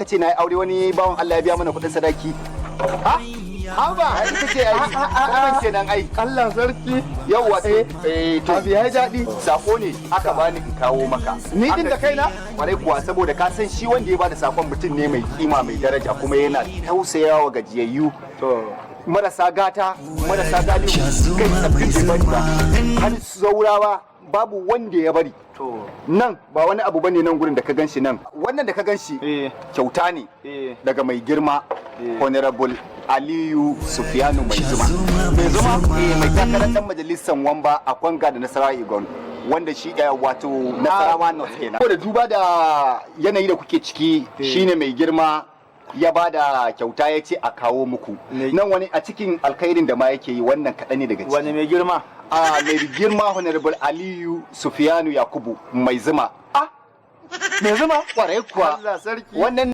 aka ce na yi aure wani bawan Allah ya biya mana kuɗin sadaki. Ha? Haba, ita ce ai. Wannan kenan ai. Allah sarki. Yawwa to Abi ya daɗi. sako ne aka bani in kawo maka. Ni din da kaina? Kwarai kuwa saboda ka san shi wanda ya bada sakon mutum ne mai kima mai daraja kuma yana tausayawa gajiyayyu. To. Marasa gata, marasa galihu, kai sabbin bai bari ba. Har zaurawa babu wanda ya bari. To. Nan ba wani abu bane nan gurin da ka ganshi nan. Wannan da ka ganshi kyauta ne daga mai girma Honorable Aliyu Sufiyanu Mai Zuma. Mai Zuma mai takarar dan majalisar Wamba a Kwanga da Nasarawa Igon. Wanda shi wato Nasarawa North kenan. Da duba da yanayi da kuke ciki shine mai girma ya ba da kyauta ya ce a kawo muku. Nan wani a cikin alkhairin da ma yake yi wannan kaɗan ne daga ciki. Wani mai girma? Mai girma Honorable Aliyu Sufiyanu Yakubu Mai Zuma. Mai Zuma? Kwarai kuwa. Allah sarki. Wannan